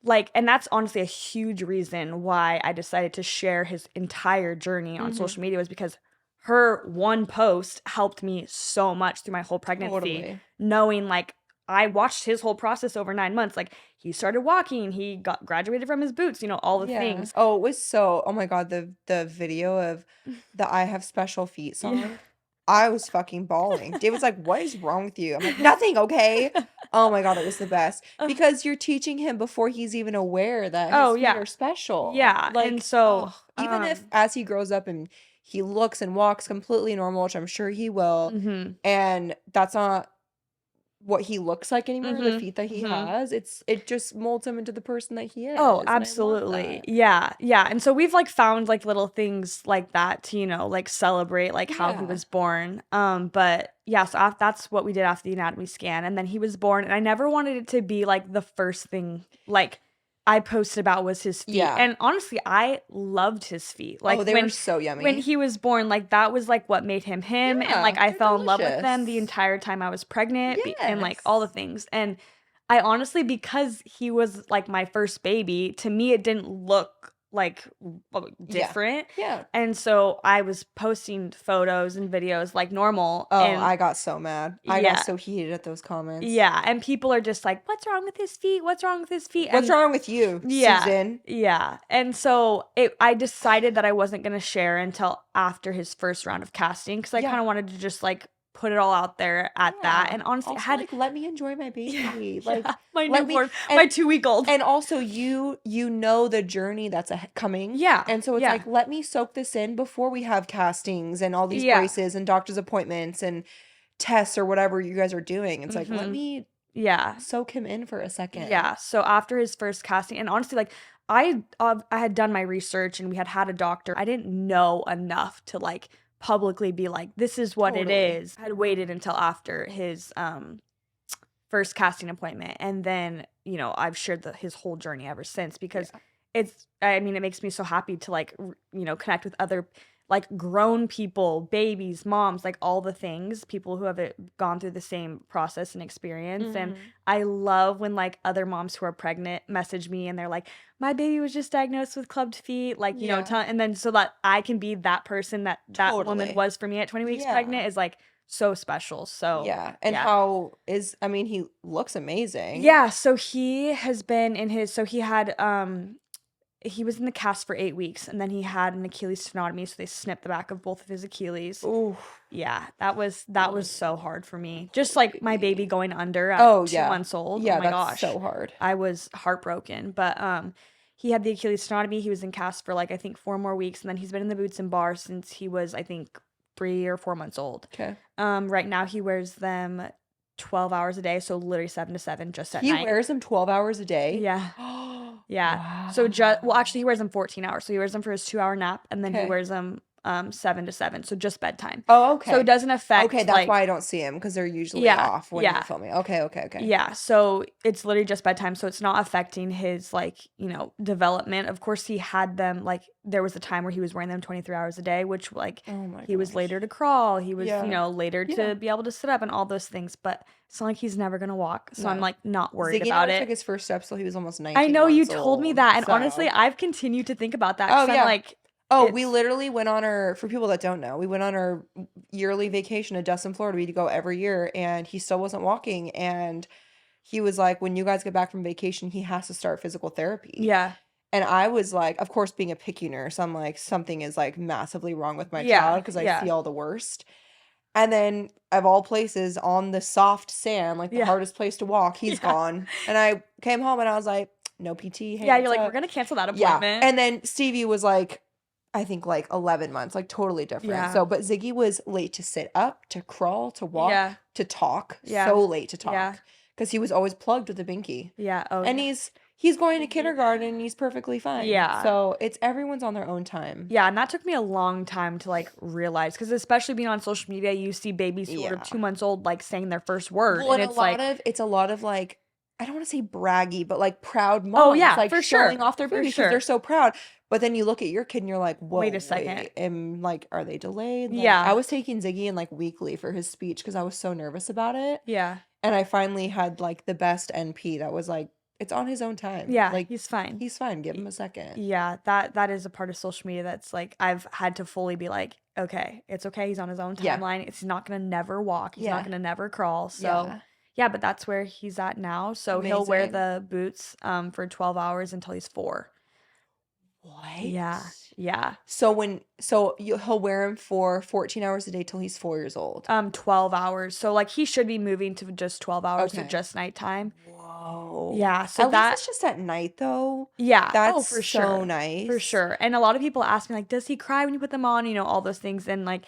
that's honestly a huge reason why I decided to share his entire journey on Mhm. social media was because her one post helped me so much through my whole pregnancy, Totally. knowing like I watched his whole process over 9 months. Like he started walking, he got graduated from his boots, all the Yeah. things. Oh, it was so. Oh my God, the video of the "I Have Special Feet" song. Yeah. I was fucking bawling. Dave was like, "What is wrong with you?" I'm like, "Nothing, okay." Oh my God, it was the best because you're teaching him before he's even aware that his Oh, feet yeah. are special. Yeah, and so, even if um, as he grows up and he looks and walks completely normal, which I'm sure he will, mhm. and that's not what he looks like anymore, the Mhm, feet that he mhm. has, it just molds him into the person that he is. Oh, and I love absolutely. that. Yeah. Yeah. And so we've like found like little things like that to, like celebrate like how he Yeah. was born. But yeah, so that's what we did after the anatomy scan. And then he was born, and I never wanted it to be like the first thing like I posted about was his feet. Yeah. And honestly, I loved his feet. Like Oh, they when were so yummy. when he was born, like that was like what made him him. And like Yeah, I they're fell in love with them the delicious. entire time I was pregnant and like Yes. all the things. And I honestly, because he was like my first baby, to me it didn't look like Yeah. different. Yeah. And so I was posting photos and videos like normal. Oh, And I got so mad. I got yeah, so heated at those comments. yeah. And people are just like, what's wrong with his feet? What's wrong with his feet? What's And wrong with you, yeah, Susan? yeah. And so I decided that I wasn't going to share until after his first round of casting because I Yeah. kind of wanted to just like put it all out there at that. Yeah. And honestly, I Also, had like, let me enjoy my yeah, baby. Like, my let me newborn, my and 2-week-old. and also you know the journey that's coming. Yeah, And so it's yeah, like, let me soak this in before we have castings and all these yeah. braces and doctor's appointments and tests or whatever you guys are doing. It's like, let Mhm. me Yeah. soak him in for a second. Yeah. So after his first casting, and honestly, like I had done my research and we had a doctor. I didn't know enough to like publicly be like, this is what it Totally. is. I had waited until after his first casting appointment, and then I've shared his whole journey ever since because Yeah. I mean, it makes me so happy to like connect with other like grown people, babies, moms, like all the things, people who have gone through the same process and experience. And Mhm. I love when like other moms who are pregnant message me and they're like, my baby was just diagnosed with clubbed feet, like Yeah. and then so that I can be that person that woman Totally. was for me at 20 weeks Yeah. pregnant is like so special. So Yeah. And yeah. I mean, he looks amazing. Yeah, so he has been in his so he was in the cast for 8 weeks, and then he had an Achilles tenotomy, so they snipped the back of both of his Achilles. Ooh. Yeah, that was so hard for me. Just like my baby going under at Oh, 2 yeah. months old. Yeah, Oh my that's gosh. so hard. I was heartbroken. But he had the Achilles tenotomy. He was in cast for like I think 4 more weeks, and then he's been in the boots and bar since he was I think 3 or 4 months old. Okay. Right now he wears them 12 hours a day, so literally 7 to 7 just at He night. wears them 12 hours a day? Yeah. Yeah. Wow. So well, actually, he wears them 14 hours. So he wears them for his 2-hour nap, and then he Okay. wears them 7 to 7, so just bedtime. Oh, okay. So it doesn't affect. Okay, that's why I don't see him because they're usually Yeah, off when yeah. you're filming. Okay. Yeah. So it's literally just bedtime. So it's not affecting his like development. Of course, he had them like there was a time where he was wearing them 23 hours a day, which like Oh my he was gosh. later to crawl. He was Yeah. later Yeah. to be able to sit up and all those things. But it's not like he's never gonna walk. So I'm No. like not worried Ziggy about never it. took his first steps till he was almost 19 I know you months told me old, that, and honestly, so. I've continued to think about that Oh, because I'm yeah. like, Oh, we it's literally went on for people that don't know, we went on our yearly vacation to Destin, Florida. We go every year, and he still wasn't walking. And he was like, when you guys get back from vacation, he has to start physical therapy. yeah, And I was like, of course, being a PICU nurse, I'm like, something is like massively wrong with my yeah, child because I yeah, see all the worst. And then, of all places, on the soft sand, like the yeah, hardest place to walk, he's yeah, gone. And I came home and I was like, no PT. Hey, yeah. what's You're like, we're up? gonna cancel that Yeah. appointment. And then Stevie was like, I think like 11 months, like totally different. Yeah, So, but Ziggy was late to sit up, to crawl, to walk, yeah, to talk. yeah, So late to yeah, talk because he was always plugged with a binky. yeah. Oh, And yeah. he's going to kindergarten and he's perfectly fine. Yeah. So it's everyone's on their own time. Yeah, and that took me a long time to like realize because especially being on social media, you see babies who are Yeah. 2 months old like saying their first word, Well, and and it's like, it's a lot of like, I don't want to say braggy, but like proud oh moms, yeah, like for showing sure, off their for babies because they're sure. so proud. But then you look at your kid and you're like, Wait whoa, a second. like, are they delayed? Like, I Yeah, was taking Ziggy in like weekly for his speech because I was so nervous about it. yeah, And I finally had like the best NP that was like, it's on his own time. yeah. Like, He's fine. he's fine. Give him a second. Yeah, that is a part of social media that's like I've had to fully be like, okay, it's okay. He's on his own Yeah. timeline. It's not gonna never walk. He's not Yeah. gonna never crawl. So Yeah. yeah, but that's where he's at now. So he'll wear Amazing. the boots for 12 hours until he's 4. Yeah, What? yeah. So he'll wear him for 14 hours a day till he's 4 years old. 12 hours. So like he should be moving to just 12 hours, so Okay. just nighttime. Whoa. Yeah, so At least that it's just at night though. yeah. Oh, That's for so sure. For nice. sure. And a lot of people ask me like, does he cry when you put them on? All those things. And like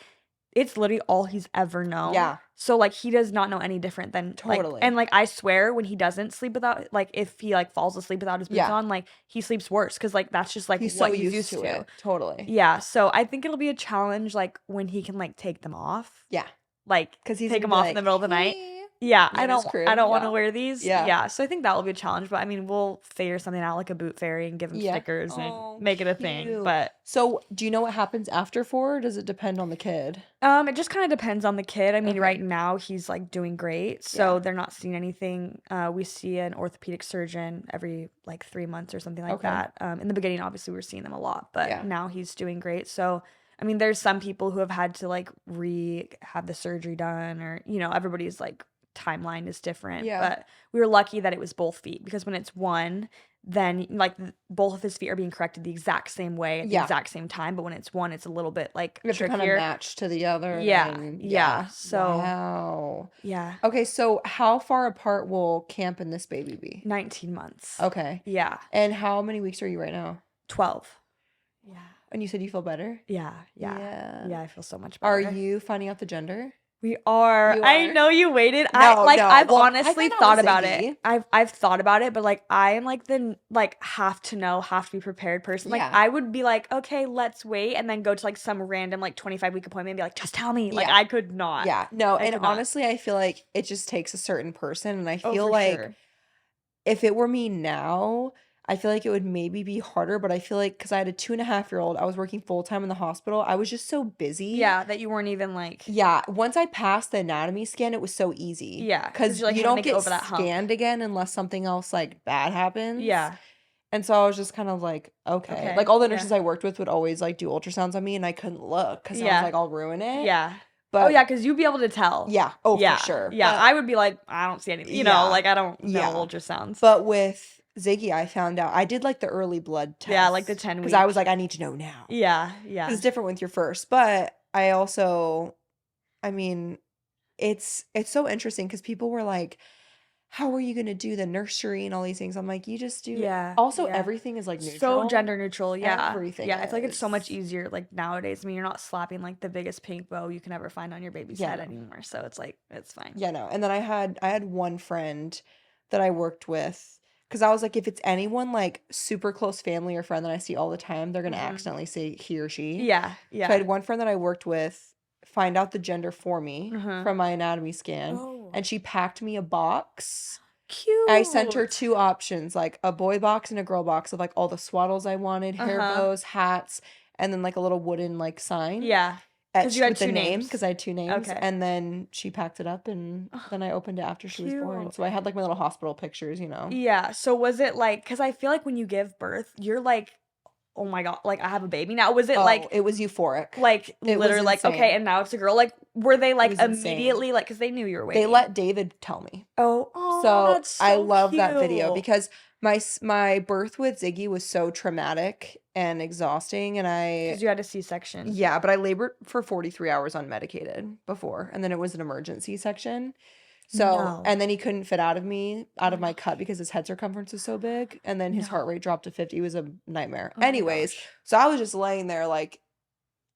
it's literally all he's ever known. Yeah, So like he does not know any different than like totally. and like I swear when he doesn't sleep without like if he like falls asleep without his boots Yeah. on, like he sleeps worse because like that's just like He's what so he's used to to. it. Totally. Yeah. So I think it'll be a challenge like when he can like take them off. Yeah. Like Because he's take gonna them be off in the like, middle of the night. "Hey." Yeah, Nana's I crib. don't wanna Yeah. wear these. Yeah. Yeah, so I think that will be a challenge, but I mean, we'll figure something out like a boot fairy and give him Yeah. stickers and Oh, make it a thing, cute. but So, do you know what happens after 4, or does it depend on the kid? It just kinda depends on the kid. I mean, Okay. right now, he's, like, doing great, Yeah. so they're not seeing anything. We see an orthopedic surgeon every, like, 3 months or something like Okay. that. In the beginning, obviously, we were seeing them a lot, but Yeah. now he's doing great. So, I mean, there's some people who have had to, like, have the surgery done or, everybody's, like, timeline is different, Yeah. but we were lucky that it was both feet because when it's one, then, like, both of his feet are being corrected the exact same way at the Yeah. exact same time, but when it's one, it's a little bit, like, You have to kind of trickier. match to the other. Yeah, And yeah, so Wow. yeah, Okay, so how far apart will Camp and this baby be? 19 months. Okay. Yeah, And how many weeks are you right now? 12. Yeah, And you said you feel better? yeah, yeah. Yeah. Yeah, I feel so much Are better. you finding out the gender? We are. You I are? know you waited. No, no. I've Well, I honestly found out thought with about Ziggy. it. I've thought about it, but like I am like the have to know, have to be prepared person. Like Yeah. I would be like, okay, let's wait, and then go to like some random like 25-week appointment and be like, just tell me. Like Yeah. I could not. Yeah. No, I and could not. honestly, I feel like it just takes a certain person. And I Oh, feel for like sure. if it were me now, I feel like it would maybe be harder. But I feel like because I had a 2.5-year-old, I was working full time in the hospital. I was just so busy. Yeah, that you weren't even like. Yeah. Once I passed the anatomy scan, it was so easy. Yeah, 'cause Because you, like, you had to don't make it get over that hump. scanned again unless something else like bad happens. Yeah. And so I was just kind of like, okay. Okay. Like all the Yeah. nurses I worked with would always like do ultrasounds on me and I couldn't look because I was Yeah. like, I'll ruin it. Yeah. Oh But yeah, because you'd be able to tell. yeah. Oh, Yeah. for sure. Yeah, But, I would be like, I don't see anything. Yeah. Like I don't know Yeah. ultrasounds. but with Ziggy, I found out I did like the early blood test. Yeah, like the 10 Because I was week. like, I need to know now. Yeah, 'Cause yeah. it's different with your first. But I also, I mean, it's so interesting because people were like, how are you going to do the nursery and all these things? I'm like, you just do. Yeah. Also, yeah. everything is like So neutral. gender neutral, yeah. Everything Yeah, I feel like it's so much is. easier like nowadays. I mean, you're not slapping like the biggest pink bow you can ever find on your baby's Yeah, head no. anymore. So it's like it's fine. Yeah, no. And then I had one friend that I worked with because I was like, if it's anyone like super close family or friend that I see all the time, they're gonna Mhm. accidentally say he or she. Yeah, So I yeah. had one friend that I worked with find out the gender for me Mhm. from my anatomy scan, Oh, and she packed me a box. I sent her cute. 2 options, like a boy box and a girl box of like all the swaddles I wanted, hair Uh-huh. bows, hats, and then like a little wooden like sign Yeah. 'Cause etched you had with the 2 name names. because I had 2 names. Okay. And then she packed it up and Oh, then I opened it after she was born. cute. So I had like my little hospital pictures, Yeah. So was it like, because I feel like when you give birth, you're like, oh my God, like I have a baby now. Was it Oh, like it was euphoric. like It was literally like, okay, insane. and now it's a girl? Like were they It like was insane. immediately like, because they knew you were They waiting? let David tell me. Oh, So that's I so love that video cute. because my birth with Ziggy was so traumatic and exhausting. And Because you had a C-section. yeah, but I labored for 43 hours unmedicated before. And then it was an emergency section. So, No. and then he couldn't fit out of Oh my my cut because his head circumference is so big. And then his heart No. rate dropped to 50. It was a nightmare. Oh my Anyways, gosh. so I was just laying there like,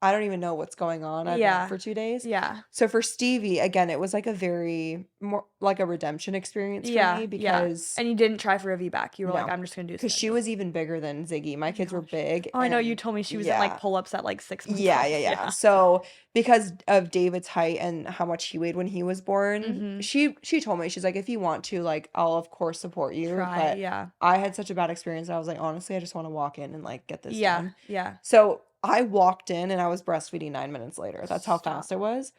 I don't even know what's going on. I've been up Yeah. for 2 days. Yeah. So for Stevie, again, it was like a very more like a redemption experience for Yeah. me Yeah. because And you didn't try for a VBAC. You were like, no, I'm just gonna do because she schedule. was even bigger than Ziggy. My Oh my kids were gosh. big Oh, I know you and told me she was in like yeah. pull-ups at like 6 months Yeah, old. yeah, yeah. Yeah. So because of David's height and how much he weighed when he was born, Mm-hmm. she told me, she's like, if you want to, like, I'll of course support you. Try. But Yeah. I had such a bad experience that I was like, honestly, I just want to walk in and like get this Yeah. done. Yeah. So I walked in and I was breastfeeding 9 minutes later. That's how Stop. fast it was.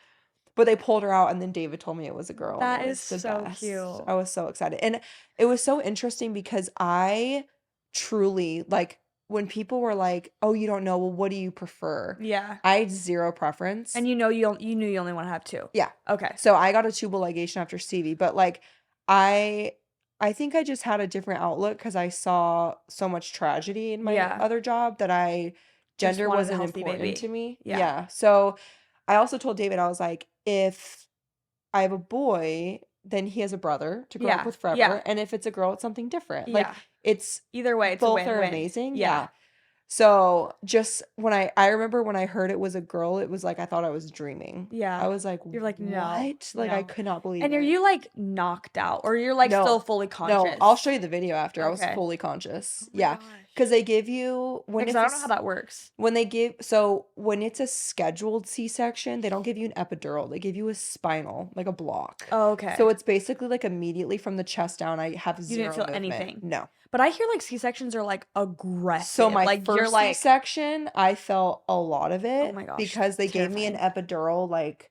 But they pulled her out and then David told me it was a girl and That it is was the so best. cute. I was so excited. And it was so interesting because I truly like when people were like, "Oh, you don't know. Well, what do you prefer?" Yeah. I had 0 preference. And you knew you only want to have 2. Yeah. Okay. So I got a tubal ligation after Stevie, but like I think I just had a different outlook because I saw so much tragedy in my Yeah. other job that Just gender wanted a wasn't healthy important baby. to me. Yeah. Yeah. So I also told David, I was like, if I have a boy, then he has a brother to grow up Yeah. with forever. Yeah. And if it's a girl, it's something different. Like Yeah. it's Either way, it's a both are win-win. amazing. Yeah. Yeah. So just when I remember when I heard it was a girl, it was like I thought I was dreaming. I Yeah. was like, You're like, no, what? Like I no. could not believe And are it. you like knocked out or you're like still No, fully no, I'll conscious? show you the video after. I was Okay. fully conscious. Oh my Yeah. gosh. because they give you when Because it's I a don't know how that works. when they give so when it's a scheduled C-section, they don't give you an epidural. They give you a spinal, like a block. Oh, So okay. it's basically like immediately from the chest down, I have You didn't zero feel movement. anything. No. But I hear like C-sections are like So aggressive. my Like you're first like, C-section, I felt a lot of oh it my gosh, because they gave me an terrifying. epidural like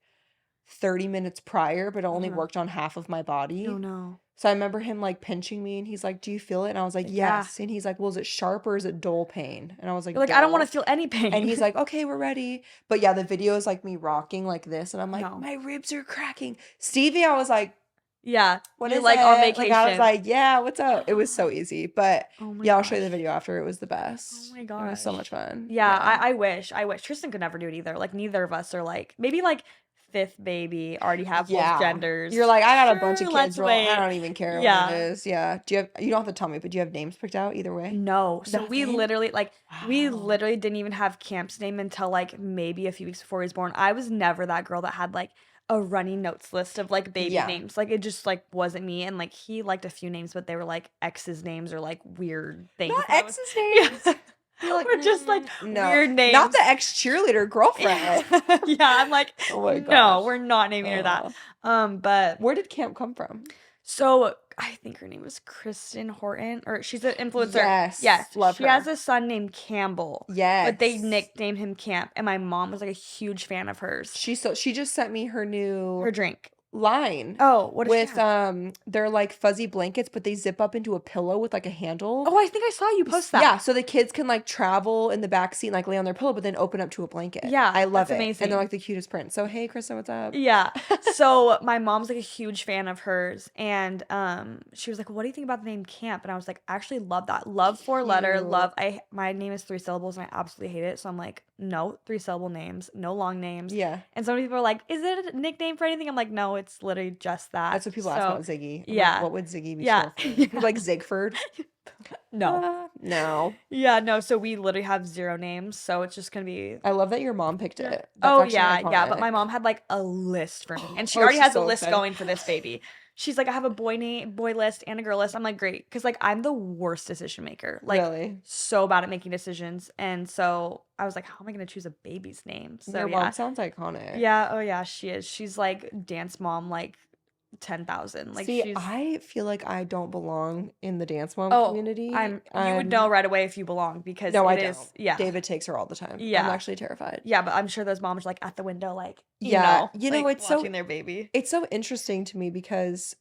30 minutes prior, but it only Uh-huh. worked on half of my Oh body. no. So I remember him like pinching me and he's like, "Do you feel it?" And I was like, Yeah. "Yes." And he's like, "Well, is it sharp or is it dull pain?" And I was You're like, like, I don't want to "Dull." feel any And pain. he's like, "Okay, we're ready." But yeah, the video is like me rocking like this and I'm like, No. "My ribs are cracking." Stevie, I was like, Yeah. "What You're is like on it?" Like I was vacation. like, "Yeah, what's up?" It was so easy. But Oh my yeah, I'll show you the gosh. video after. It was the Oh best. my It was so much gosh. fun. Yeah, Yeah. I wish. I wish. Tristan could never do it either. Like neither of us are like maybe like fifth baby, already have both Yeah. genders. You're like, I got a bunch of Sure, kids, let's bro. I wait. don't even care what it Yeah. is. Yeah. You don't have to tell me, but do you have names picked out either way? No. So we Nothing? literally we Wow. literally didn't even have Camp's name until like maybe a few weeks before he was born. I was never that girl that had like a running notes list of like baby Yeah. names. Like it just like wasn't me. And like he liked a few names, but they were like ex's names or like weird things. Not And I was ex's names. yeah. You're like, Or just like no, weird names. not the ex cheerleader girlfriend. Yeah, I'm like, Oh my no, gosh. we're not naming her that. But Where did Camp come from? so I think her name was Kristen Horton, or she's an influencer. Yes, Yes, love she has her. a son named Campbell. Yes. But they nicknamed him Camp, and my mom was like a huge fan of hers. She just sent me her new Her drink. line Oh, what is with she have? they're like fuzzy blankets, but they zip up into a pillow with like a handle. Oh, I think I saw you post that. Yeah, so the kids can like travel in the back seat and like lay on their pillow, but then open up to a blanket. Yeah, I love that's it. amazing. And they're like the cutest print. So hey, Kristen, what's up? Yeah. So my mom's like a huge fan of hers, and she was like, "What do you think about the name Camp?" And I was like, "I actually love that. Love 4-letter. Cute. Love. My name is 3 syllables, and I absolutely hate it. So I'm like, no 3-syllable names, no long names. Yeah. And some people are like, "Is it a nickname for anything?" I'm like, "No, it's literally just that." That's what people ask about Ziggy. I'm like, yeah. what would Ziggy be Yeah. short for? People like Zigford. No. No. Yeah, no. So we literally have 0 names. So it's just gonna be. I love that your mom picked Yeah. it. That's Oh actually yeah. But my iconic. mom had like a list for me, and she Oh, already she's has a so list excited. going for this baby. She's like, I have a boy list and a girl list. I'm like, great, because like I'm the worst decision maker. Like Really? so bad at making decisions, and so I was like, how am I gonna choose a baby's name? So Your yeah, mom sounds iconic. yeah. Oh yeah, she is. She's like dance mom, like 10,000. Like See, she's. I feel like I don't belong in the dance mom Oh, community. you would know right away if you belong because No, I it is. don't. Yeah. David takes her all the time. I'm Yeah. actually terrified. Yeah, but I'm sure those moms are like at the window, like Yeah, like, it's so watching their baby. it's so interesting to me because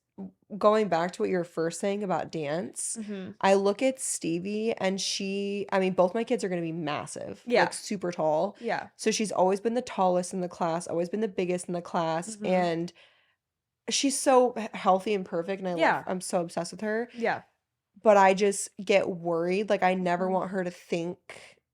going back to what you were first saying about dance, Mm-hmm. I look at Stevie and I mean, both my kids are going to be massive, Yeah. like super tall. Yeah. So she's always been the tallest in the class, always been the biggest in the class, Mhm. and she's so healthy and perfect, and Yeah. I'm so obsessed with her. Yeah. But I just get worried. Like I never Mhm. want her to think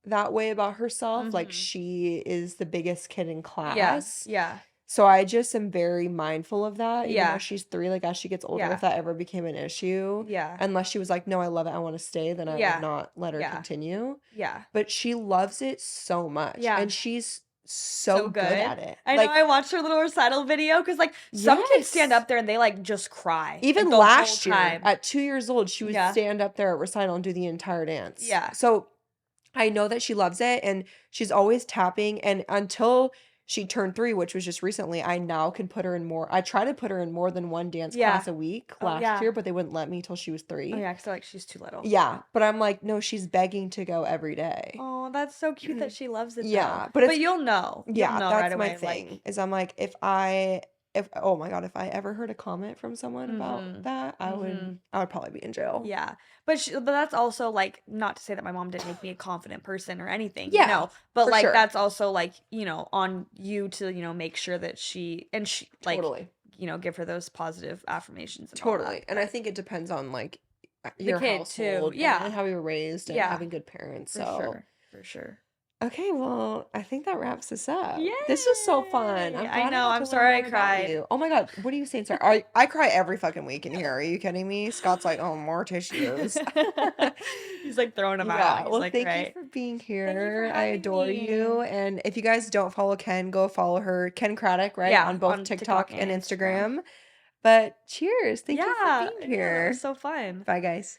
that way about herself. Like Mhm. she is the biggest kid in Yeah. class. Yeah. So I just am very mindful of that. Even Yeah. though she's 3, like as she gets older, Yeah. if that ever became an issue, Yeah. unless she was like, no, I love it, I want to stay, then I Yeah. would not let her Yeah. continue. Yeah. But she loves it so much. Yeah. And she's so good at it. I Like, know I watched her little recital video because like some kids stand Yes. up there and they like just cry. even like, the whole last year, time. at 2 years old, she would Yeah. stand up there at recital and do the entire dance. Yeah. So I know that she loves it and she's always tapping. And until she turned 3, which was just recently, I now can put her in more. I try to put her in more than one dance Yeah. class a week Oh, last yeah. year, but they wouldn't let me till she was 3. Oh yeah, because like she's too little. Yeah, but I'm like, no, she's begging to go every day. Oh, that's so cute that she loves it. Yeah, though. but it's you'll know. You'll yeah, know that's right my away. thing. Like, Is I'm like, if oh my God, if I ever heard a comment from someone about Mhm. that, I Mhm. would probably be in jail. yeah, but that's also like not to say that my mom didn't make me a confident person or anything. Yeah, No, but for like sure. that's also like on you to make sure that she like Totally. give her those positive affirmations and all Totally. that. And I But think it depends on like the your kid too. household and Yeah, how you were raised and yeah, having good parents. for So sure, for sure. okay, well, I think that wraps us up. This was so fun. Yay! I'm I glad know. got I'm to learn sorry I more about cried. you. Oh my God, what are you saying, sir? I cry every fucking week in here. Are you kidding me? Scott's like, oh, more tissues. He's like throwing them out. Yeah, He's well, like, thank you right. for being Thank you for here. I having adore you. me. And if you guys don't follow Ken, go follow her. Ken Craddock, right? Yeah, On both on TikTok TikTok and and Instagram. Instagram. But cheers. Thank you for Yeah, being that here. was so fun. Bye, guys.